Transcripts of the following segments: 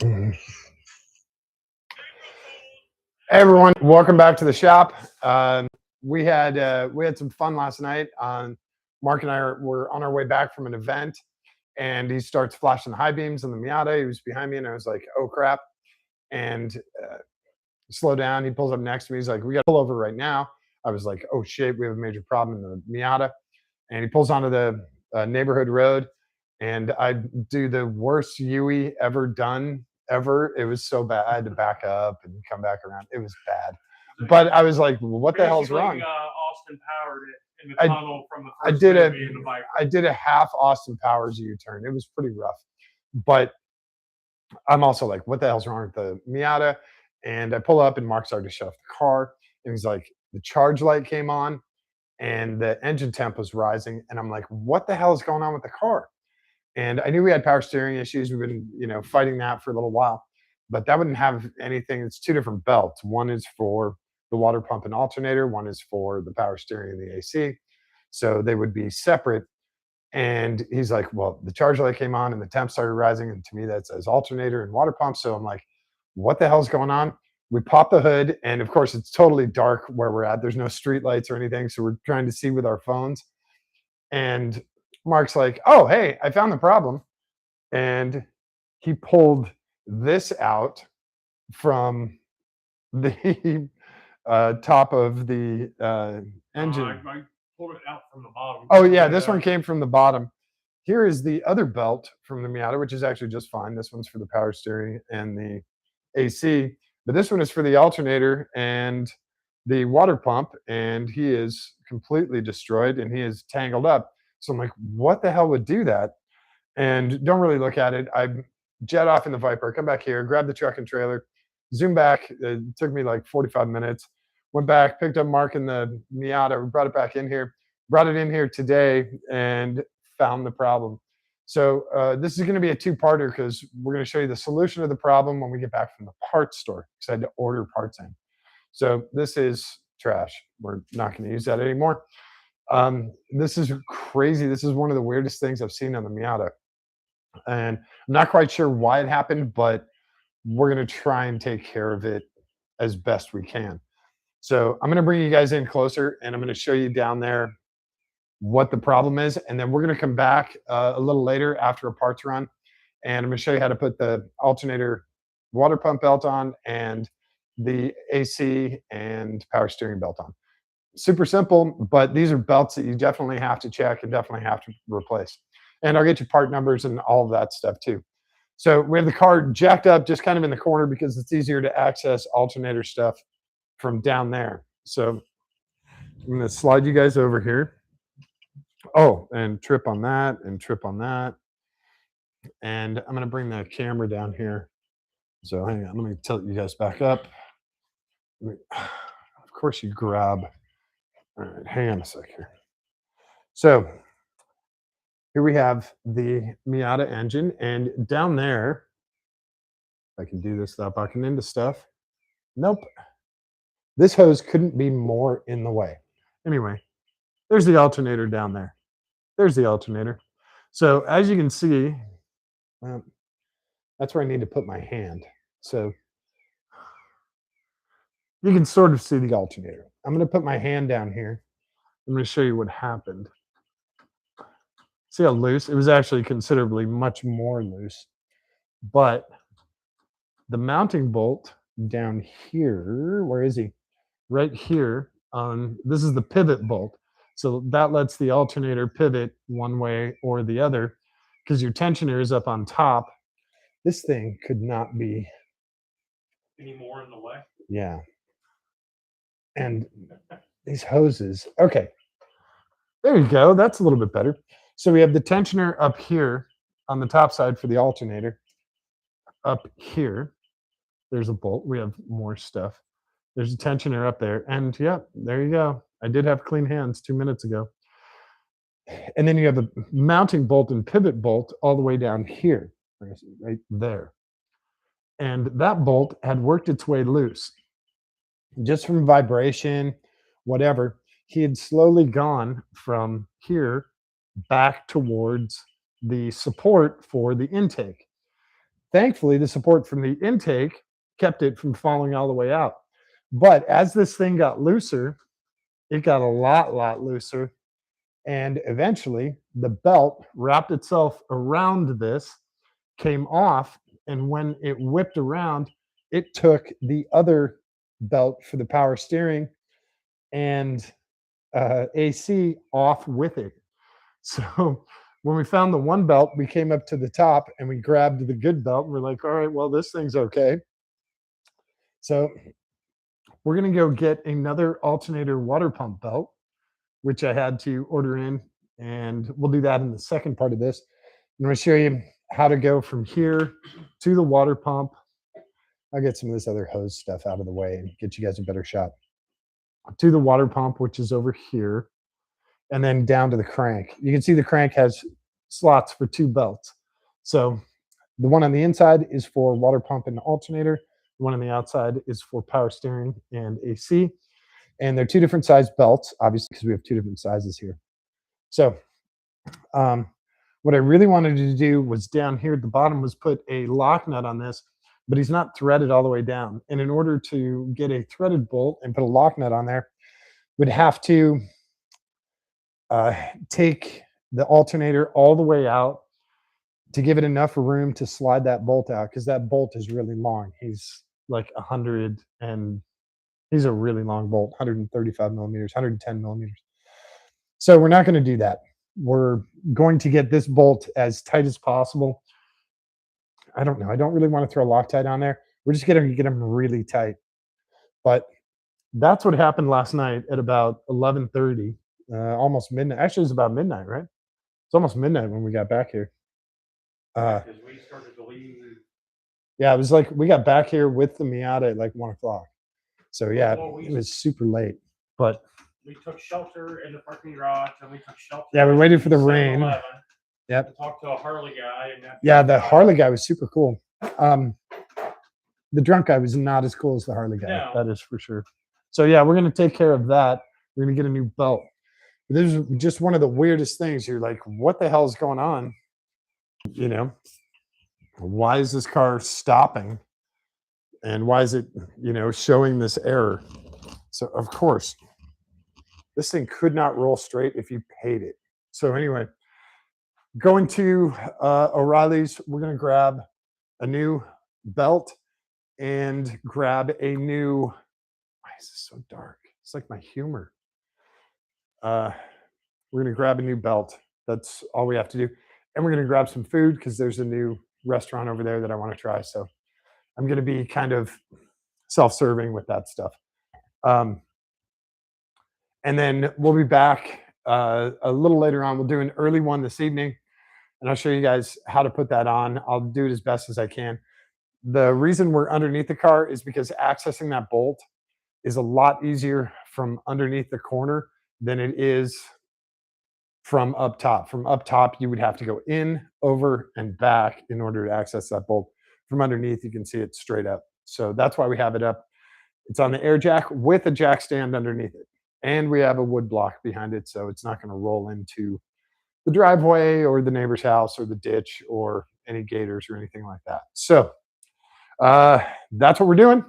Hey everyone, welcome back to the shop. We had some fun last night. Mark and I were on our way back from an event, and he starts flashing high beams on the Miata. He was behind me, and I was like, "Oh crap!" And slow down. He pulls up next to me. He's like, "We got to pull over right now." I was like, "Oh shit, we have a major problem in the Miata." And he pulls onto the neighborhood road, and I do the worst UE ever done ever. It was so bad. I had to back up and come back around. It was bad. But I was like, "What the hell's wrong?" Austin powered it in the I- tunnel from the I first did movie in the Viper. I did a half Austin Powers U-turn. It was pretty rough, but I'm also like, "What the hell's wrong with the Miata?" And I pull up, and Mark started to shut off the car, and he's like, "The charge light came on, and the engine temp was rising." And I'm like, "What the hell is going on with the car?" And I knew we had power steering issues. We've been, fighting that for a little while, but that wouldn't have anything. It's two different belts. One is for the water pump and alternator. One is for the power steering and the AC. So they would be separate. And he's like, "Well, the charge light came on and the temp started rising. And to me, that says alternator and water pump." So I'm like, "What the hell's going on?" We pop the hood. And of course, it's totally dark where we're at. There's no street lights or anything. So we're trying to see with our phones. And Mark's like, "Oh, hey, I found the problem." And he pulled this out from the top of the engine. I pulled it out from the bottom. Oh, yeah, this one came from the bottom. Here is the other belt from the Miata, which is actually just fine. This one's for the power steering and the AC, but this one is for the alternator and the water pump, and he is completely destroyed and he is tangled up. So I'm like, "What the hell would do that?" And don't really look at it. I jet off in the Viper, come back here, grab the truck and trailer, zoom back. It took me like 45 minutes. Went back, picked up Mark in the Miata, brought it back in here, brought it in here today, and found the problem. So this is going to be a two-parter because we're going to show you the solution to the problem when we get back from the parts store because I had to order parts in. So this is trash. We're not going to use that anymore. This is crazy. This is one of the weirdest things I've seen on the Miata. And I'm not quite sure why it happened, but we're going to try and take care of it as best we can. So I'm going to bring you guys in closer, and I'm going to show you down there what the problem is. And then we're going to come back a little later after a parts run, and I'm going to show you how to put the alternator water pump belt on and the AC and power steering belt on. Super simple, but these are belts that you definitely have to check and definitely have to replace. And I'll get you part numbers and all of that stuff too. So we have the car jacked up just kind of in the corner because it's easier to access alternator stuff from down there. So I'm going to slide you guys over here. Oh, and trip on that and trip on that. And I'm going to bring the camera down here. So hang on, let me tilt you guys back up. Of course, you grab. All right, hang on a sec here. So here we have the Miata engine, and down there, I can do this without bucking into stuff. Nope. This hose couldn't be more in the way. Anyway, there's the alternator down there. There's the alternator. So as you can see, that's where I need to put my hand. So you can sort of see the alternator. I'm going to put my hand down here. I'm going to show you what happened. See how loose? It was actually considerably much more loose. But the mounting bolt down here, where is he? Right here on, this is the pivot bolt. So that lets the alternator pivot one way or the other because your tensioner is up on top. This thing could not be any more in the way. Yeah. And these hoses. Okay. There you go. That's a little bit better. So we have the tensioner up here on the top side for the alternator. Up here, there's a bolt. We have more stuff. There's a tensioner up there. And yeah, there you go. I did have clean hands 2 minutes ago. And then you have the mounting bolt and pivot bolt all the way down here, right there. And that bolt had worked its way loose. Just from vibration, whatever, he had slowly gone from here back towards the support for the intake. Thankfully, the support from the intake kept it from falling all the way out. But as this thing got looser, it got a lot looser. And eventually, the belt wrapped itself around this, came off. And when it whipped around, it took the other belt for the power steering and AC off with it. So when we found the one belt, we came up to the top and we grabbed the good belt. And we're like, all right, well, this thing's okay. So we're going to go get another alternator water pump belt, which I had to order in. And we'll do that in the second part of this. I'm going to show you how to go from here to the water pump. I'll get some of this other hose stuff out of the way and get you guys a better shot. To the water pump, which is over here, and then down to the crank. You can see the crank has slots for 2 belts. So the one on the inside is for water pump and alternator. The one on the outside is for power steering and AC. And they're 2 different size belts, obviously, because we have 2 different sizes here. So what I really wanted to do was down here at the bottom was put a lock nut on this, but he's not threaded all the way down. And in order to get a threaded bolt and put a lock nut on there, we'd have to take the alternator all the way out to give it enough room to slide that bolt out, because that bolt is really long. He's like 100 and he's a really long bolt, 135 millimeters, 110 millimeters. So we're not going to do that. We're going to get this bolt as tight as possible. I don't know. I don't really want to throw Loctite on there. We're just going to get them really tight. But that's what happened last night at about 11:30, almost midnight. Actually, it was about midnight, right? It's almost midnight when we got back here. Because we started to leave. Yeah, it was like we got back here with the Miata at like 1 o'clock. So yeah, Well, it was super late. But we took shelter in the parking garage, and we took shelter. yeah, we waited for the 7-Eleven rain. Yep. To talk to a Harley guy. And yeah, the Harley guy was super cool. The drunk guy was not as cool as the Harley guy. No. That is for sure. So yeah, we're gonna take care of that. We're gonna get a new belt. This is just one of the weirdest things. You're like, what the hell is going on? You know, why is this car stopping? And why is it, showing this error? So of course, this thing could not roll straight if you paid it. So anyway, going to O'Reilly's, we're going to grab a new belt and grab a new, why is this so dark? It's like my humor. We're going to grab a new belt. That's all we have to do. And we're going to grab some food because there's a new restaurant over there that I want to try. So I'm going to be kind of self-serving with that stuff. And then we'll be back a little later on. We'll do an early one this evening, and I'll show you guys how to put that on. I'll do it as best as I can. The reason we're underneath the car is because accessing that bolt is a lot easier from underneath the corner than it is from up top. From up top, you would have to go in, over, and back in order to access that bolt. From underneath, you can see it straight up. So that's why we have it up. It's on the air jack with a jack stand underneath it. And we have a wood block behind it, so it's not going to roll into the driveway or the neighbor's house or the ditch or any gators or anything like that. So that's what we're doing.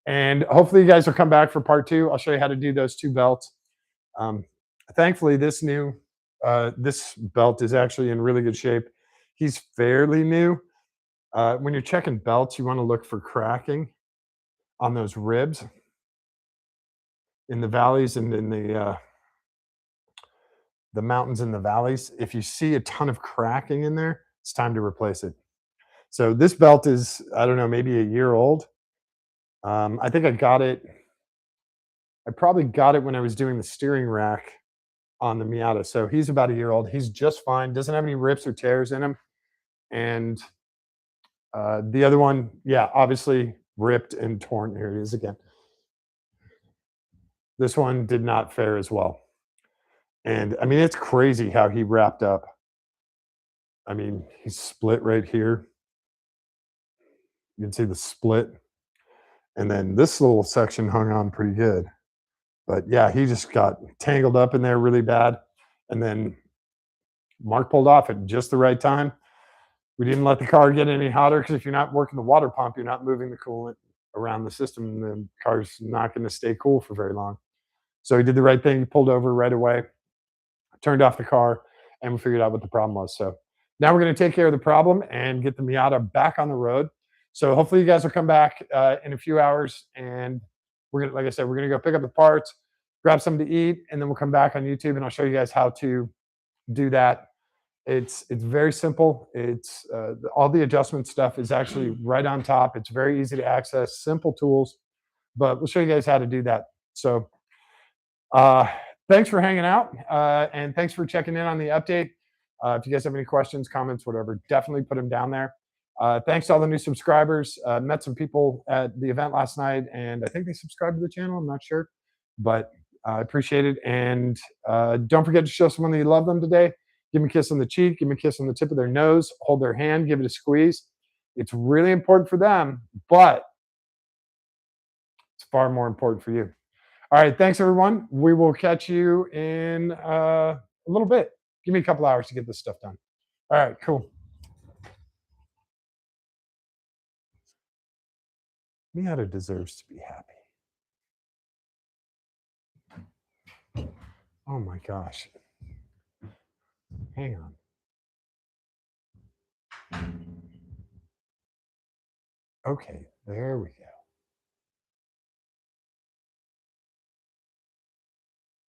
And hopefully you guys will come back for part 2. I'll show you how to do those 2 belts. Thankfully, this belt is actually in really good shape. He's fairly new. When you're checking belts, you want to look for cracking on those ribs in the valleys and in the mountains and the valleys. If you see a ton of cracking in there, it's time to replace it. So this belt is, I don't know, maybe a year old. I think I probably got it when I was doing the steering rack on the Miata. So he's about a year old. He's just fine. Doesn't have any rips or tears in him. And the other one, yeah, obviously ripped and torn. Here it is again. This one did not fare as well. And I mean, it's crazy how he wrapped up. I mean, he's split right here. You can see the split. And then this little section hung on pretty good. But yeah, he just got tangled up in there really bad. And then Mark pulled off at just the right time. We didn't let the car get any hotter because if you're not working the water pump, you're not moving the coolant around the system, and the car's not going to stay cool for very long. So he did the right thing. He pulled over right away, turned off the car, and we figured out what the problem was. So now we're going to take care of the problem and get the Miata back on the road. So hopefully you guys will come back in a few hours, and we're gonna, like I said, we're gonna go pick up the parts, grab something to eat, and then we'll come back on YouTube and I'll show you guys how to do that. It's very simple. It's all the adjustment stuff is actually right on top. It's very easy to access, simple tools, but we'll show you guys how to do that. So uh, thanks for hanging out, and thanks for checking in on the update. If you guys have any questions, comments, whatever, definitely put them down there. Thanks to all the new subscribers. Met some people at the event last night, and I think they subscribed to the channel. I'm not sure, but I appreciate it. And don't forget to show someone that you love them today. Give them a kiss on the cheek, give them a kiss on the tip of their nose, hold their hand, give it a squeeze. It's really important for them, but it's far more important for you. All right, thanks everyone. We will catch you in a little bit. Give me a couple hours to get this stuff done. All right, cool. Miata deserves to be happy. Oh my gosh. Hang on. Okay, there we go.